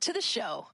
to the show.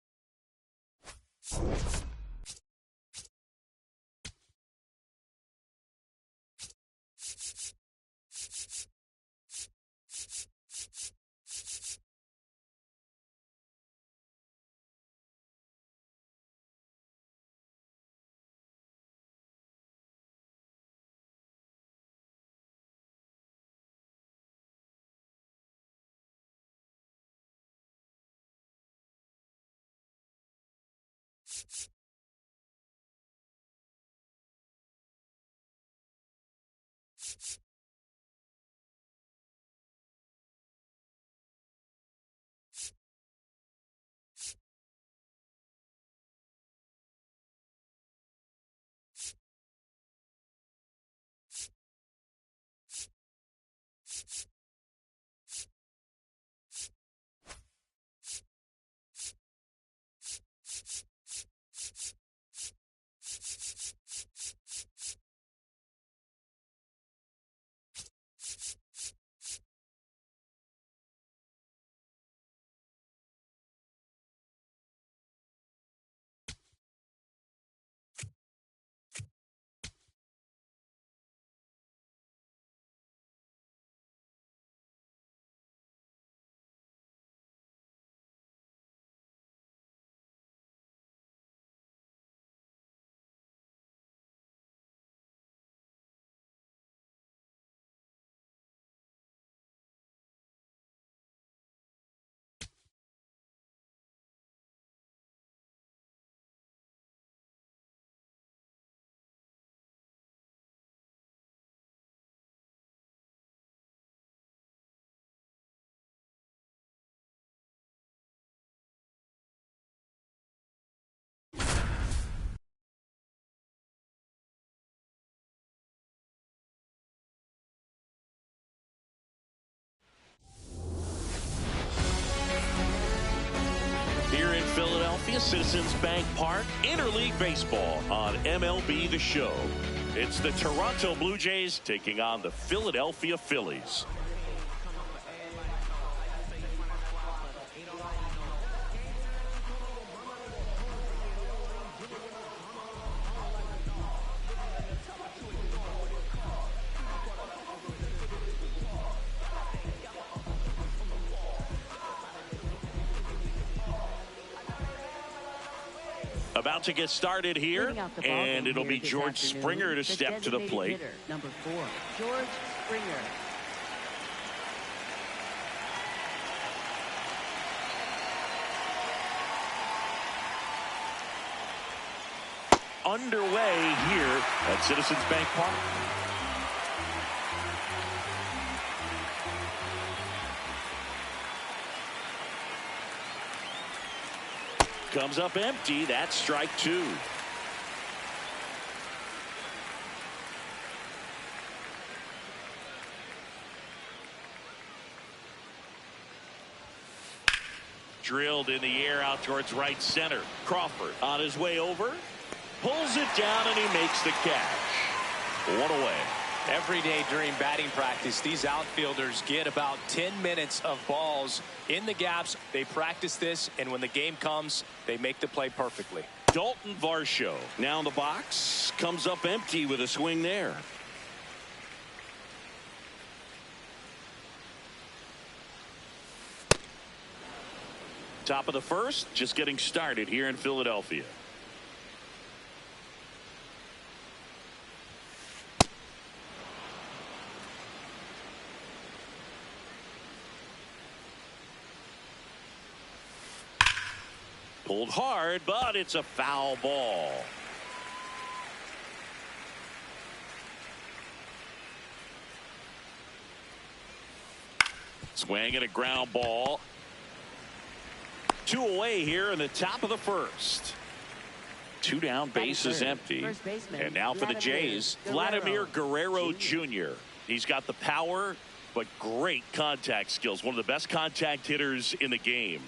Philadelphia, Citizens Bank Park, interleague baseball on MLB The Show. It's the Toronto Blue Jays taking on the Philadelphia Phillies. About to get started here, and it'll be George Springer to step to the plate. Number 4, George Springer. Underway here at Citizens Bank Park. Comes up empty. That's strike 2. Drilled in the air out towards right center. Crawford on his way over. Pulls it down and he makes the catch. One away. Every day during batting practice, these outfielders get about 10 minutes of balls in the gaps. They practice this, and when the game comes, they make the play perfectly. Dalton Varsho now in the box. Comes up empty with a swing there. Top of the first, just getting started here in Philadelphia. Pulled hard, but it's a foul ball. Swing and a ground ball. 2 away here in the top of the first. 2 down, base is empty. And now for the Jays, Vladimir Guerrero Jr. He's got the power, but great contact skills. One of the best contact hitters in the game.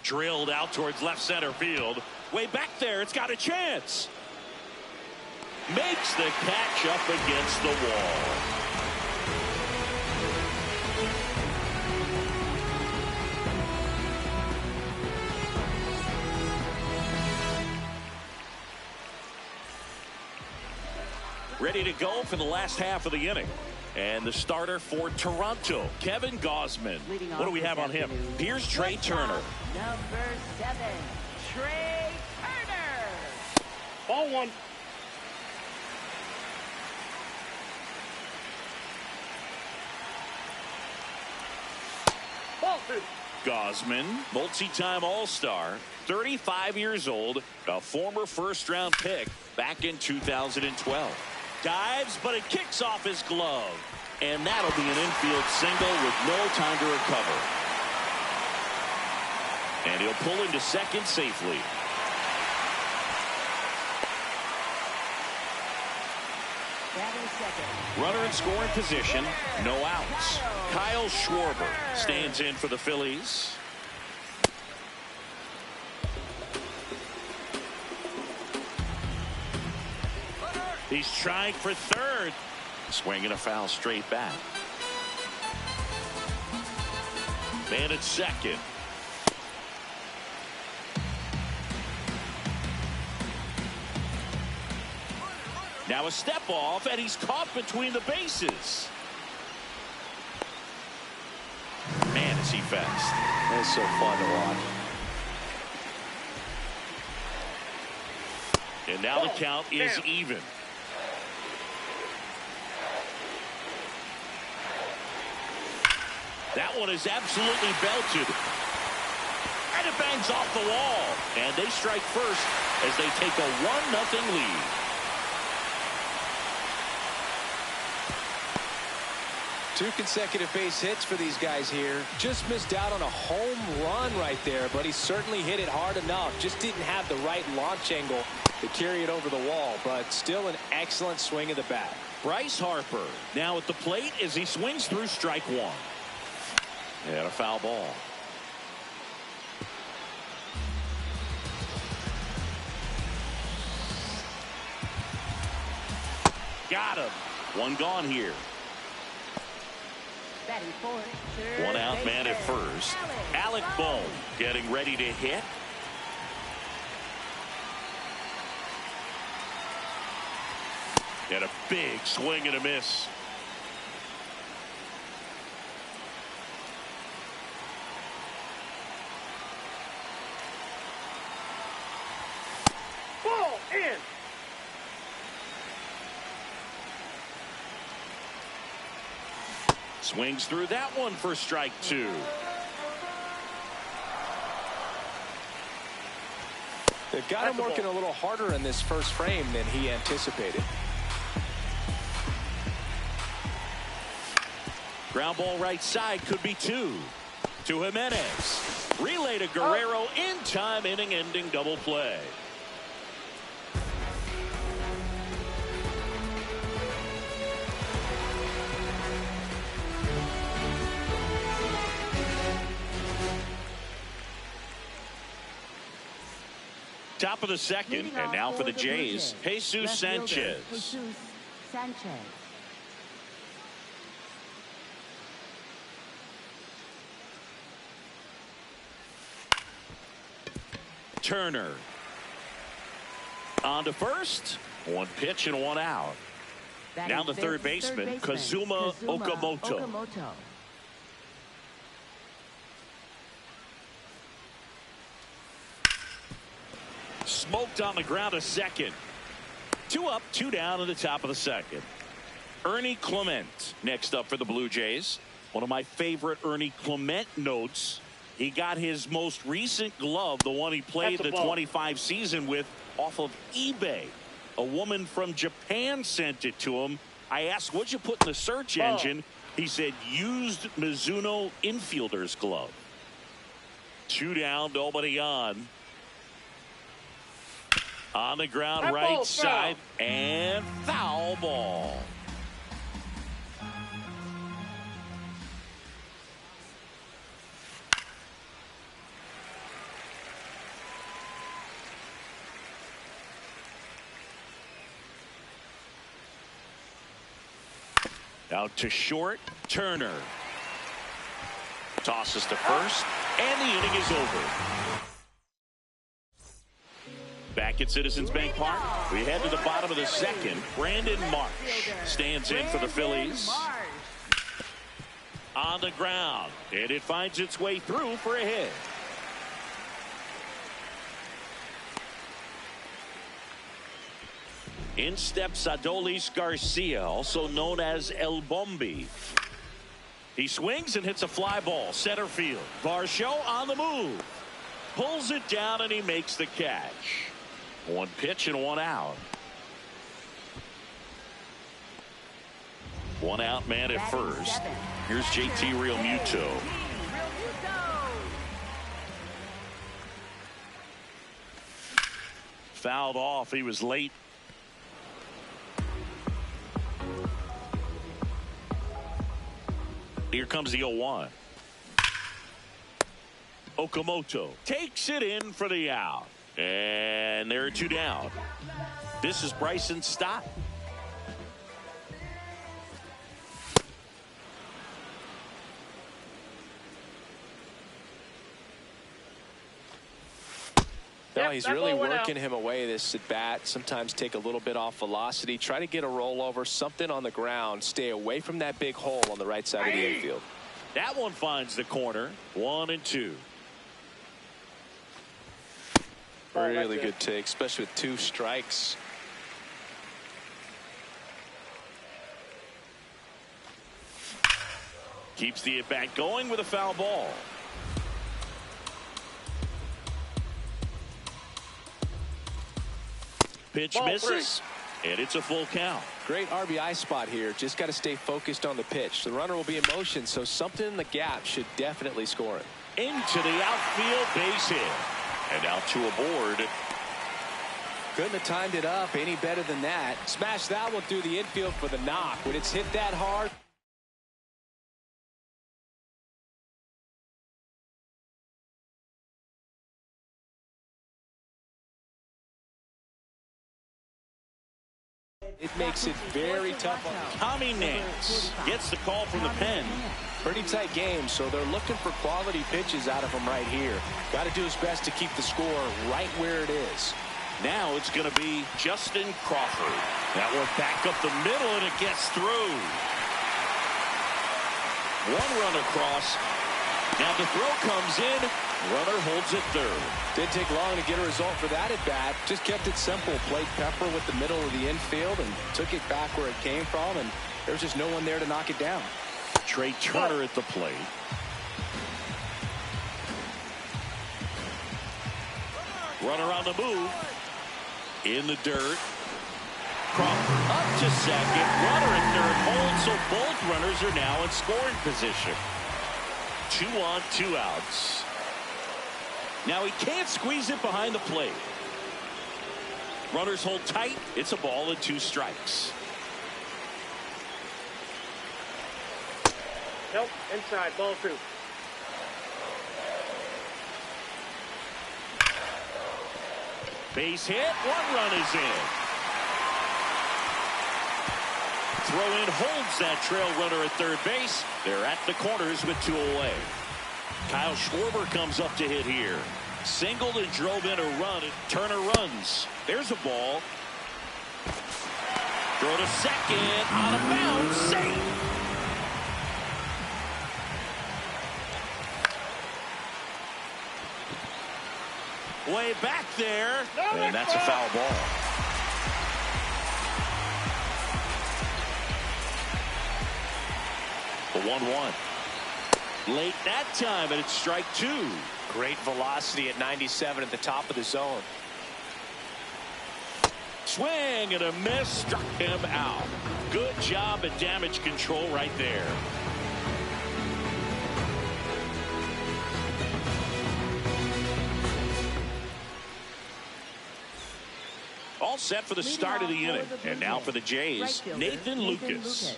Drilled out towards left center field. Way back there, it's got a chance. Makes the catch up against the wall. ready to go for the last half of the inning. And the starter for Toronto, Kevin Gausman. What do we have on him? Here's Trey Turner. Number 7, Trey Turner. Ball one. Ball two. Gausman, multi-time All-Star, 35 years old, a former first-round pick back in 2012. Dives, but it kicks off his glove. And that'll be an infield single with no time to recover. And he'll pull into second safely. Runner in scoring position, no outs. Kyle Schwarber stands in for the Phillies. He's trying for third. Swinging a foul straight back. Man at second. Now a step off, and he's caught between the bases. Man, is he fast. That's so fun to watch. And now the count is even. That one is absolutely belted. And it bangs off the wall. And they strike first as they take a 1-0 lead. Two consecutive base hits for these guys here. Just missed out on a home run right there, but he certainly hit it hard enough. Just didn't have the right launch angle to carry it over the wall, but still an excellent swing of the bat. Bryce Harper now at the plate as he swings through strike one. And a foul ball. Got him. One gone here. One out man at first. Alec Bohm getting ready to hit. And a big swing and a miss. Ball in. Swings through that one for strike two. They've got him working a little harder in this first frame than he anticipated. Ground ball right side, could be two. To Jimenez. Relay to Guerrero in time, inning-ending double play. Top of the second, and now for the Jays, Jesus Sanchez. Jesus Sanchez. Turner. On to first. One pitch and one out. Now the third baseman, Kazuma Okamoto. Smoked on the ground a second. Two up, two down in the top of the second. Ernie Clement next up for the Blue Jays. One of my favorite Ernie Clement notes. He got his most recent glove, the one he played the 25 season with, off of eBay. A woman from Japan sent it to him. I asked, what'd you put in the search engine? He said, used Mizuno infielder's glove. Two down, nobody on. On the ground, right side, and foul ball. Out to short, Turner. Tosses to first, and the inning is over. Back at Citizens Bank Park, we head to the bottom of the second. Brandon Marsh stands in for the Phillies. On the ground, and it finds its way through for a hit. In steps Adolis Garcia, also known as El Bombi. He swings and hits a fly ball center field. Varsho on the move, pulls it down, and he makes the catch. One pitch and one out. One out man at first. Here's JT Realmuto. Fouled off. He was late. Here comes the 0-1. Okamoto takes it in for the out. And there are two down. This is Bryson Stott. No, he's really working him away this at bat. Sometimes take a little bit off velocity. Try to get a rollover, something on the ground. Stay away from that big hole on the right side of the infield. That one finds the corner. 1-2. Really good take, especially with 2 strikes. Keeps the at-bat going with a foul ball. Pitch misses, and it's a full count. Great RBI spot here. Just got to stay focused on the pitch. The runner will be in motion, so something in the gap should definitely score it. Into the outfield, base hit. And out to a board. Couldn't have timed it up any better than that. Smash that one through the infield for the knock. When it's hit that hard, it makes it very tough. Tommy Nance gets the call from the pen. Pretty tight game, so they're looking for quality pitches out of him right here. Got to do his best to keep the score right where it is. Now it's going to be Justin Crawford. That one back up the middle, and it gets through. One run across. Now the throw comes in. Runner holds it third. Didn't take long to get a result for that at bat. Just kept it simple. Played Pepper with the middle of the infield and took it back where it came from, and there's just no one there to knock it down. Trey Turner at the plate. Runner on the move. In the dirt. Crawford up to second. Runner at third holds, so both runners are now in scoring position. 2 on, 2 outs. Now he can't squeeze it behind the plate. Runners hold tight. It's a ball and 2 strikes. Nope, inside, ball 2. Base hit. 1 run is in. Throw in holds that trail runner at third base. They're at the corners with 2 away. Kyle Schwarber comes up to hit here. Singled and drove in a run. And Turner runs. There's a ball. Throw to second. Out of bounds. Safe. Way back there. And that's a foul ball. The 1-1. Late that time, and it's strike 2. Great velocity at 97 at the top of the zone. Swing and a miss, struck him out. Good job at damage control right there. All set for the start of the inning. And now for the Jays, Nathan Lucas.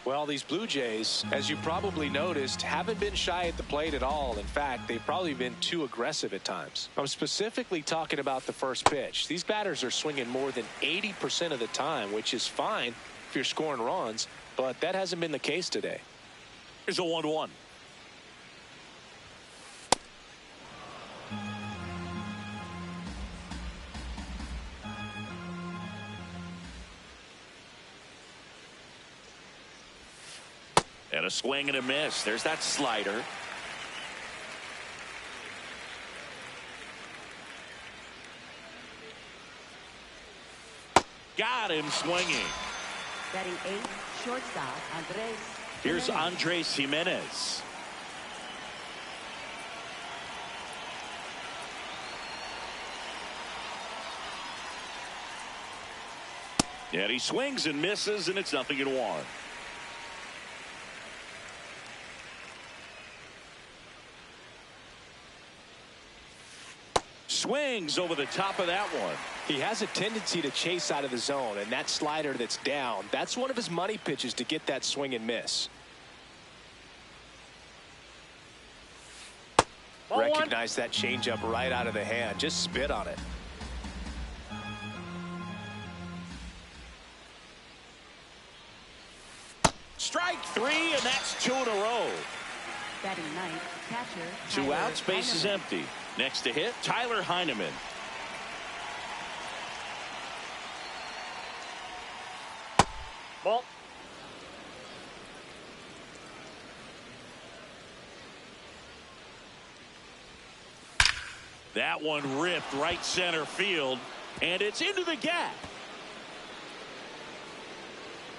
Well, these Blue Jays, as you probably noticed, haven't been shy at the plate at all. In fact, they've probably been too aggressive at times. I'm specifically talking about the first pitch. These batters are swinging more than 80% of the time, which is fine if you're scoring runs, but that hasn't been the case today. Here's a 1-1. And a swing and a miss. There's that slider. Got him swinging. Batting 8, shortstop, Andres. Here's Andres Jimenez. And he swings and misses, and it's 0-1. Swings over the top of that one. He has a tendency to chase out of the zone, and that slider that's down, that's one of his money pitches to get that swing and miss. Recognize that changeup right out of the hand. Just spit on it. Strike 3, and that's 2 in a row. Batting 9th, catcher. 2 outs, base is empty. Next to hit, Tyler Heineman. Ball. That one ripped right center field, and it's into the gap.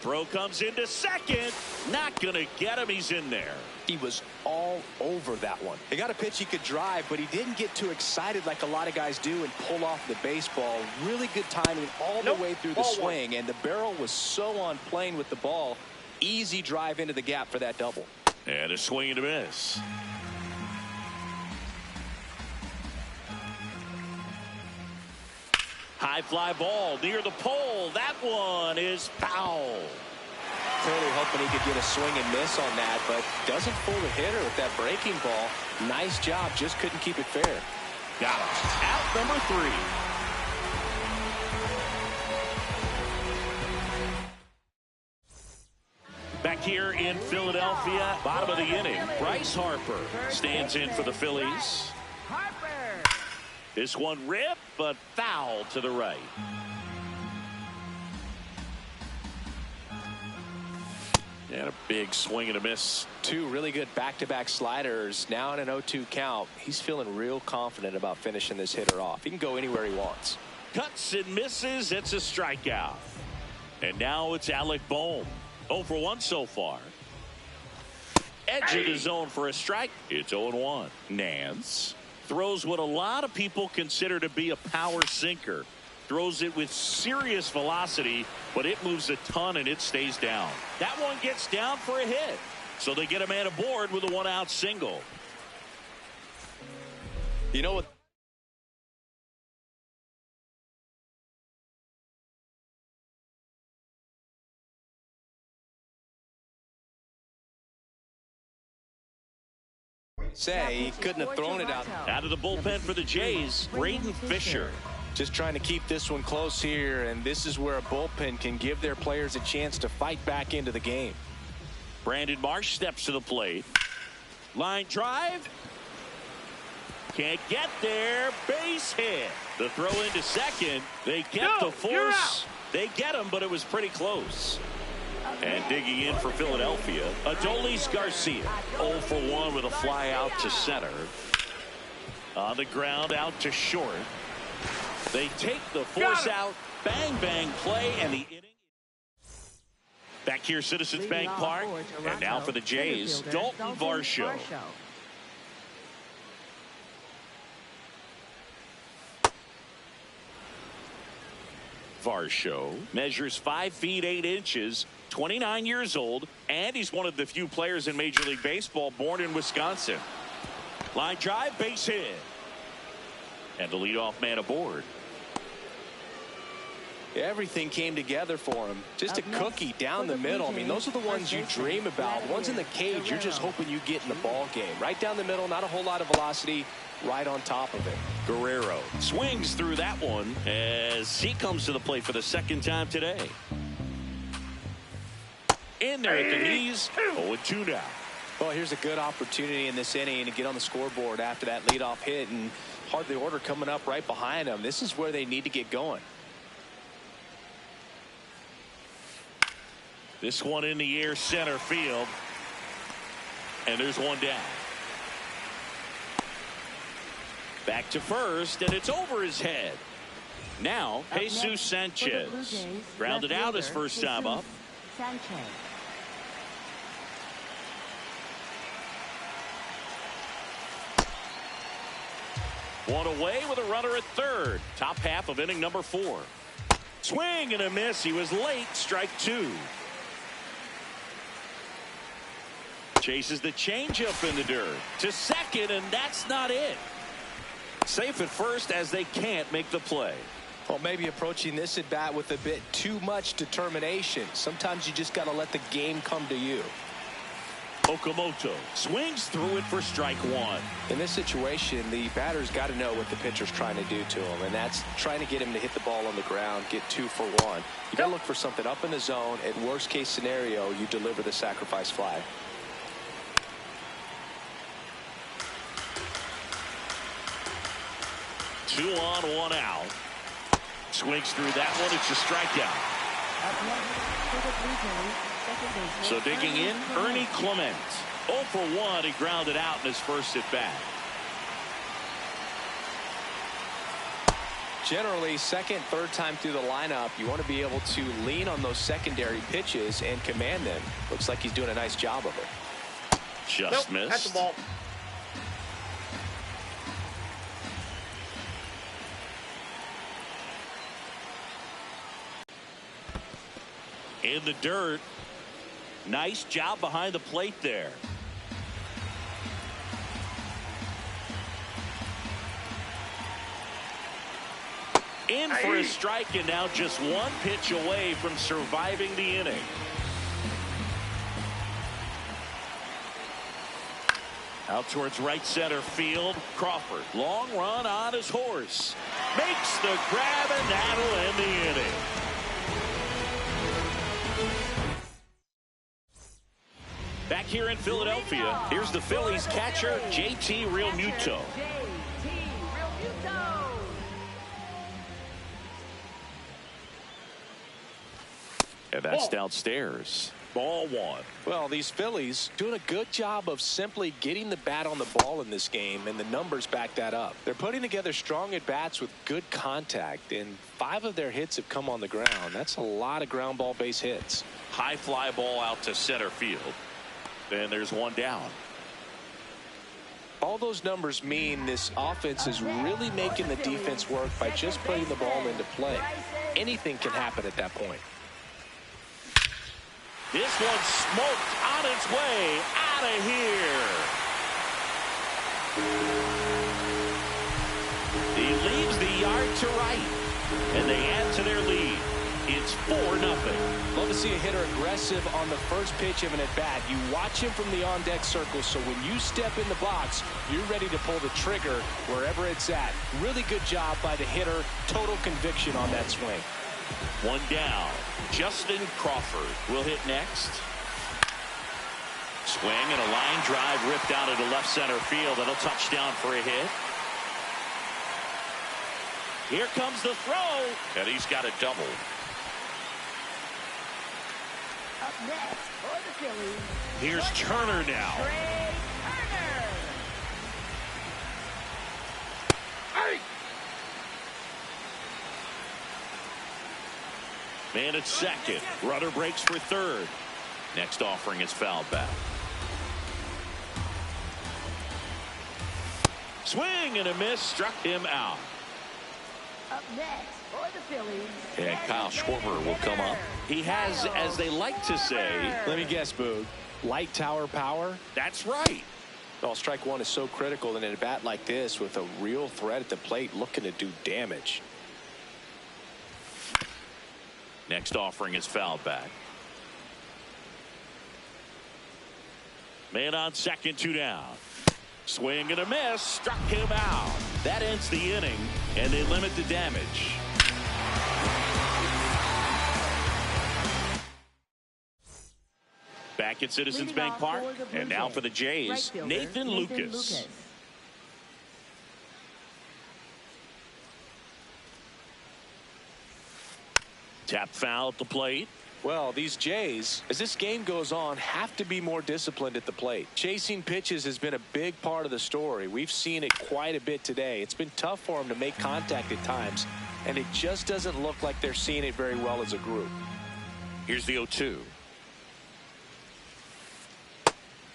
Throw comes into second. Not going to get him. He's in there. He was all over that one. He got a pitch he could drive, but he didn't get too excited like a lot of guys do and pull off the baseball. Really good timing all the way through the swing, and the barrel was so on plane with the ball. Easy drive into the gap for that double. And a swing and a miss. High fly ball near the pole. That one is foul. Clearly hoping he could get a swing and miss on that, but doesn't fool the hitter with that breaking ball. Nice job, just couldn't keep it fair. Got him. Out number 3. Back here in Philadelphia, bottom of the inning, Bryce Harper stands in for the Phillies. This one ripped, but foul to the right. And a big swing and a miss. 2 really good back-to-back sliders. Now in an 0-2 count. He's feeling real confident about finishing this hitter off. He can go anywhere he wants. Cuts and misses. It's a strikeout. And now it's Alec Bohm. 0 for 1 so far. Edge of the zone for a strike. It's 0-1. Nance throws what a lot of people consider to be a power sinker. Throws it with serious velocity, but it moves a ton and it stays down. That one gets down for a hit. So they get a man aboard with a 1-out single. You know what? Say he couldn't have thrown it out. Out of the bullpen for the Jays, Braden Fisher. Just trying to keep this one close here, and this is where a bullpen can give their players a chance to fight back into the game. Brandon Marsh steps to the plate. Line drive. Can't get there. Base hit. The throw into second. They kept the force. They get him, but it was pretty close. And digging in for Philadelphia, Adolis Garcia. 0 for 1 with a fly out to center. On the ground out to short. They take the force out. Bang, bang play, and the inning. Back here, Citizens Bank Park. And now for the Jays, Dalton Varsho. Varsho measures 5 feet 8 inches, 29 years old, and he's one of the few players in Major League Baseball born in Wisconsin. Line drive, base hit. And the leadoff man aboard. Everything came together for him. Just a cookie down the middle. I mean, those are the ones you dream about. Ones in the cage, you're just hoping you get in the ball game. Right down the middle, not a whole lot of velocity. Right on top of it. Guerrero swings through that one as he comes to the plate for the second time today. In there at the knees. 0-2 now. Well, here's a good opportunity in this inning to get on the scoreboard after that leadoff hit, and hardly order coming up right behind them. This is where they need to get going. This one in the air center field. And there's one down. Back to first, and it's over his head. Now, Jesus Sanchez grounded out his first time up. Sanchez. One away with a runner at third. Top half of inning number 4. Swing and a miss. He was late. Strike 2. Chases the changeup in the dirt to second, and that's not it. Safe at first as they can't make the play. Well, maybe approaching this at bat with a bit too much determination. Sometimes you just got to let the game come to you. Okamoto swings through it for strike 1. In this situation, the batter's got to know what the pitcher's trying to do to him, and that's trying to get him to hit the ball on the ground, get 2 for 1. You got to look for something up in the zone. At worst case scenario, you deliver the sacrifice fly. Two on, 1 out. Swings through that one. It's a strikeout. So digging in, Ernie Clement. 0 for 1. He grounded out in his first at bat. Generally, second, third time through the lineup, you want to be able to lean on those secondary pitches and command them. Looks like he's doing a nice job of it. Just missed. That's the ball. In the dirt. Nice job behind the plate there. In for a strike, and now just 1 pitch away from surviving the inning. Out towards right center field. Crawford, long run on his horse. Makes the grab, and that'll end the inning. Back here in Philadelphia, here's the Phillies catcher, JT Realmuto. And that's downstairs. Ball 1. Well, these Phillies doing a good job of simply getting the bat on the ball in this game, and the numbers back that up. They're putting together strong at-bats with good contact, and 5 of their hits have come on the ground. That's a lot of ground ball base hits. High fly ball out to center field. Then there's one down. All those numbers mean this offense is really making the defense work by just putting the ball into play. Anything can happen at that point. This one smoked on its way out of here. He leaves the yard to right, and they add to their lead. It's 4-0. Love to see a hitter aggressive on the first pitch of an at-bat. You watch him from the on-deck circle, so when you step in the box, you're ready to pull the trigger wherever it's at. Really good job by the hitter. Total conviction on that swing. One down. Justin Crawford will hit next. Swing and a line drive ripped out into left center field. That'll touchdown for a hit. Here comes the throw, and he's got a double. Up next for the Phillies. Here's Turner now. Trey Turner. Man at second. Runner breaks for third. Next offering is fouled back. Swing and a miss. Struck him out. Up next for the Phillies. And Kyle Schwarber will come up. He has, as they like to say, let me guess, Boog, light tower power? That's right. Well, strike 1 is so critical in a bat like this with a real threat at the plate looking to do damage. Next offering is fouled back. Man on second, 2 down. Swing and a miss. Struck him out. That ends the inning, and they limit the damage. Back at Citizens Leading Bank off Park. for the Blue And now Jays, for the Jays, right fielder, Nathan Lucas. Tap foul at the plate. Well, these Jays, as this game goes on, have to be more disciplined at the plate. Chasing pitches has been a big part of the story. We've seen it quite a bit today. It's been tough for them to make contact at times, and it just doesn't look like they're seeing it very well as a group. Here's the 0-2.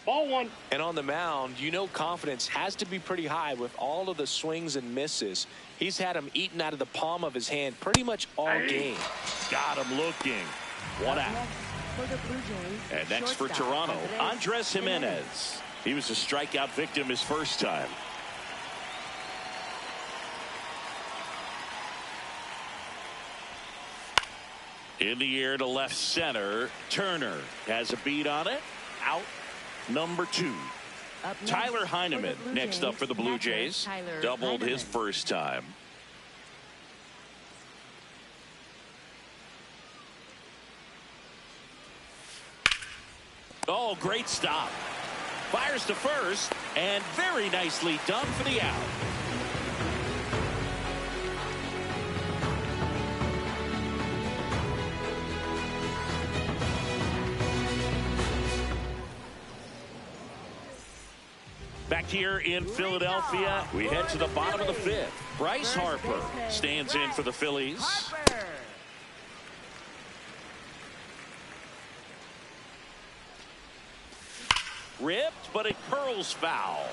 Ball one. And on the mound, you know confidence has to be pretty high with all of the swings and misses. He's had them eaten out of the palm of his hand pretty much all game. Got him looking. One out. For the Blue Jays, And next for shortstop, Toronto, Andres Andres Jimenez. He was a strikeout victim his first time. In the air to left center. Turner has a beat on it. Out number 2. Up next Tyler for the Heineman Blue next Jays, up for the Blue catcher, Jays. Tyler Doubled his Heineman. first time. Oh, great stop. Fires to first, and very nicely done for the out. Back here in Philadelphia, we head to the bottom of the 5th. Bryce Harper stands in for the Phillies. Harper. Ripped, but it curls foul.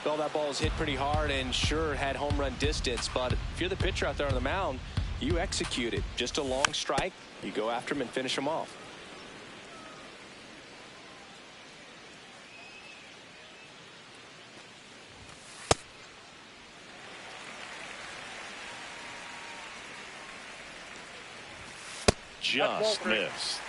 Well, that ball was hit pretty hard and sure had home run distance, but if you're the pitcher out there on the mound, you execute it. Just a long strike, you go after him and finish him off. Just missed.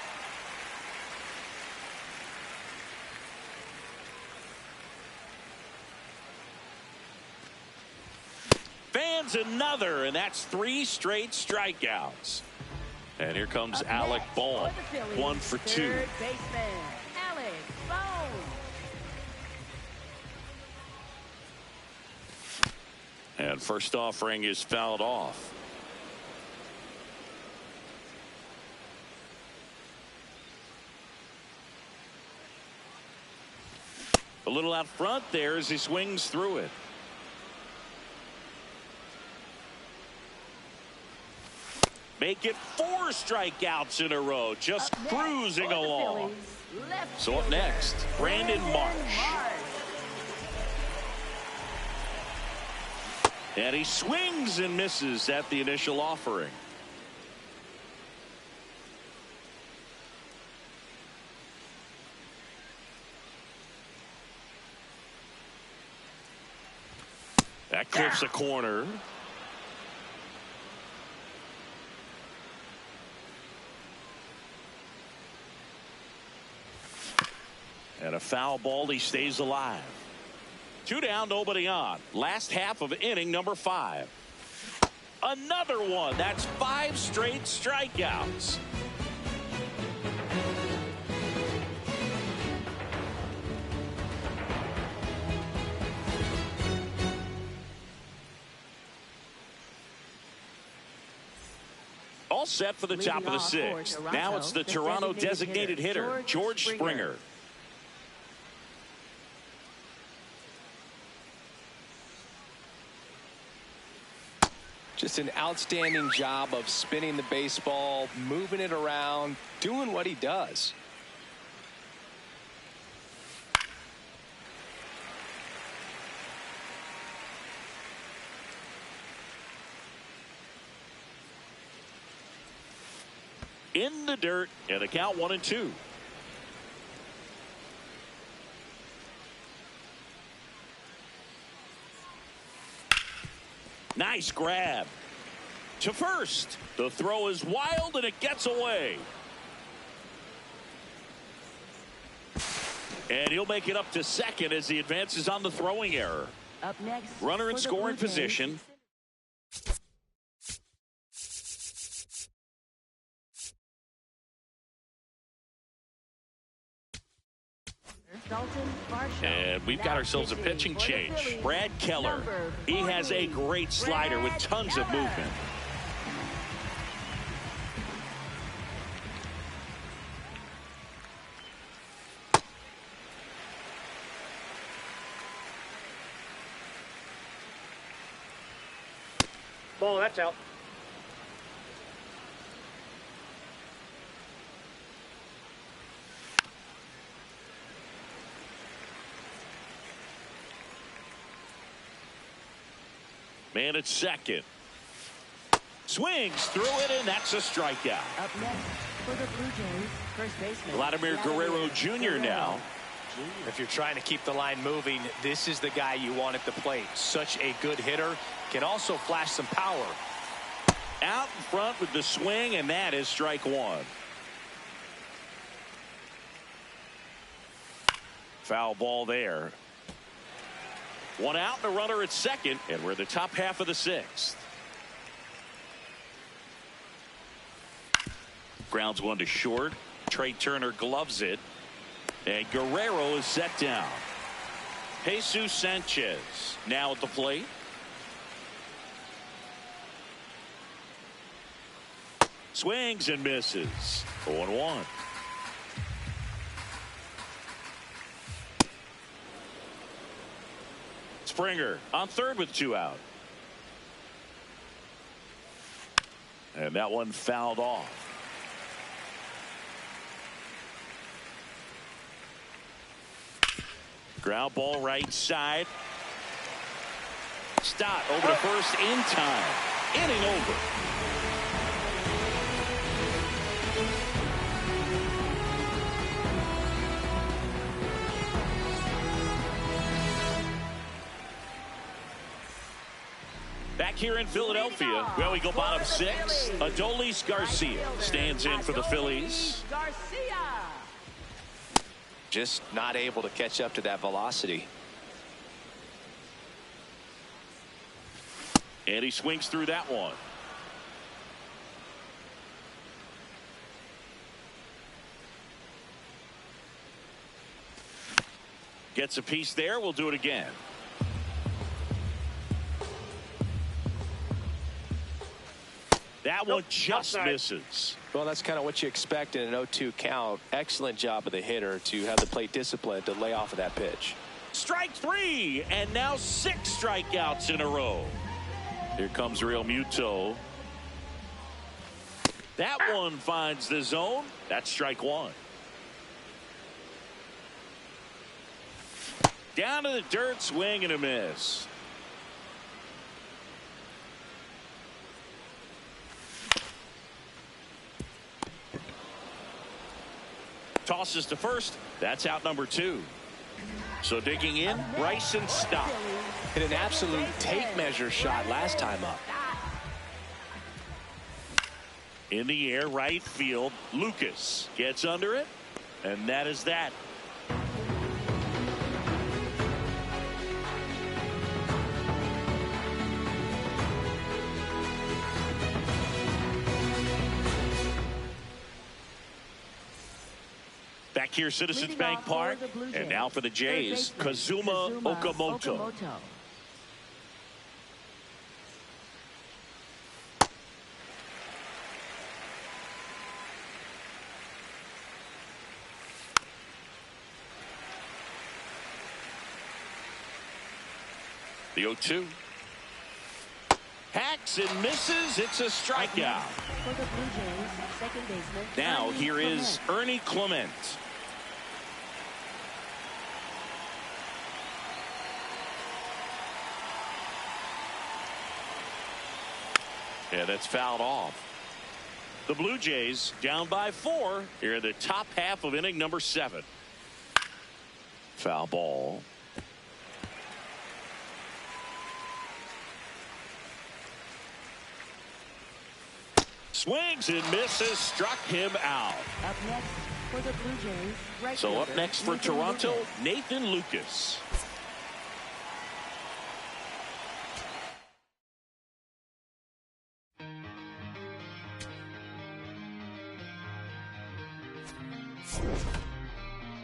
Fans another, and that's 3 straight strikeouts. And here comes Up Alec next Bohm, for the Phillies, 1 for 2. Third baseman, Alec Bohm. And first offering is fouled off. A little out front there as he swings through it. Make it 4 strikeouts in a row, just Up next cruising for the along. Phillies, left So up fielder, next, Brandon Marsh. And he swings and misses at the initial offering. That clips a corner. And a foul ball, he stays alive. 2 down, nobody on. Last half of inning number 5. Another one. That's 5 straight strikeouts. All set for the top of the Leading off for 6th. Toronto, Now it's the the Toronto designated designated hitter, George Springer. Just an outstanding job of spinning the baseball, moving it around, doing what he does. In the dirt, and the count 1-2. Nice grab to first. The throw is wild and it gets away. And he'll make it up to second as he advances on the throwing error. Up next, Runner in for the scoring Blue Jays, position. And we've got ourselves a pitching change. Brad Keller. He has a great slider with tons of movement. Ball, that's out. Man at second. Swings through it, and that's a strikeout. Up next for the Blue Jays, first baseman Vladimir Guerrero Jr. now. If you're trying to keep the line moving, this is the guy you want at the plate. Such a good hitter. Can also flash some power. Out in front with the swing, and that is strike one. Foul ball there. One out and a runner at second, and we're the top half of the sixth. Grounds one to short. Trey Turner gloves it, and Guerrero is set down. Jesus Sanchez now at the plate. Swings and misses. 0-1. Springer on third with two out. And that one fouled off. Ground ball right side. Stott over to first in time. Inning over. Back here in Philadelphia, well, we go bottom six. Adolis Garcia stands in for the Phillies. Just not able to catch up to that velocity. And he swings through that one. Gets a piece there. We'll do it again. That one just misses. Well, that's kind of what you expect in an 0-2 count. Excellent job of the hitter to have the plate discipline to lay off of that pitch. Strike three, and now 6 strikeouts in a row. Here comes Real Muto. That one finds the zone. That's strike one. Down to the dirt, swing and a miss. Tosses to first. That's out number 2. So digging in, Bryson Stott. Hit an absolute tape measure shot last time up. In the air, right field. Lucas gets under it, and that is that. Back here, Citizens Bank Park, and now for the Jays, Kazuma Okamoto. The 0-2. Hacks and misses. It's a strikeout. For the Blue Jays, second baseman. Now here is Ernie Clement. Yeah, that's fouled off. The Blue Jays down by 4 here in the top half of inning number 7. Foul ball. Swings and misses, struck him out. Up next for the Blue Jays, right So up fielder, next for Nathan Toronto, Lucas. Nathan Lucas.